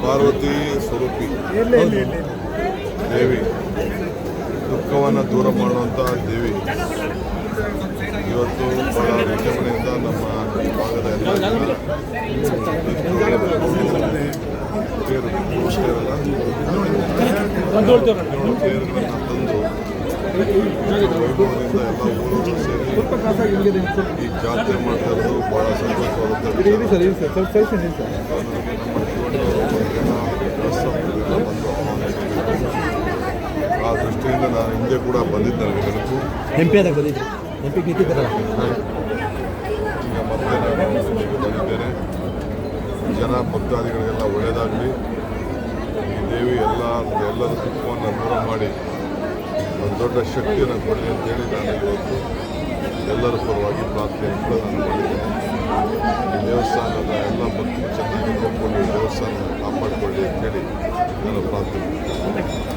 ಪಾರ್ವತಿ ಸ್ವರೂಪಿ ದೇವಿ, ದುಃಖವನ್ನು ದೂರ ಮಾಡುವಂಥ ದೇವಿ ಇವತ್ತು ಬಹಳ ವಿಜೃಂಭಣೆಯಿಂದ ನಮ್ಮ ಭಾಗದ ಎಲ್ಲ ತೇರುಗಳನ್ನು ತಂದು ವೈಭವದಿಂದ ಎಲ್ಲ ಊರವರು ಸೇರಿ ಈ ಜಾತ್ರೆ ಮಾಡ್ತಾ ಇರೋದು ಬಹಳ ಸಂತೋಷವಾಗುತ್ತೆ. ಆ ದೃಷ್ಟಿಯಿಂದ ನಾನು ಹಿಂದೆ ಕೂಡ ಬಂದಿದ್ದೆ, ನನಗೆ ನೆನಪು. ಈಗ ಮತ್ತೆ ನಾನು ಬಂದಿದ್ದೇನೆ. ಜನ ಭಕ್ತಾದಿಗಳಿಗೆಲ್ಲ ಒಳ್ಳೆಯದಾಗಲಿ, ಈ ದೇವಿ ಎಲ್ಲರ ದುಃಖವನ್ನು ದೂರ ಮಾಡಿ ಒಂದು ದೊಡ್ಡ ಶಕ್ತಿಯನ್ನು ಕೊಡಲಿ ಅಂತೇಳಿ ನಾನು ಇವತ್ತು ಎಲ್ಲರ ಪರವಾಗಿ ಪ್ರಾರ್ಥನೆ ಕೂಡ ನಾನು ಮಾಡಿದ್ದೇನೆ. ಈ ದೇವಸ್ಥಾನದ ಎಲ್ಲ ಭಕ್ತರು ಚೆನ್ನಾಗಿ ನೋಡಿಕೊಂಡು ದೇವಸ್ಥಾನ ಕಾಪಾಡಿಕೊಳ್ಳಿ ಅಂತೇಳಿ ನಾನು ಪ್ರಾರ್ಥನೆ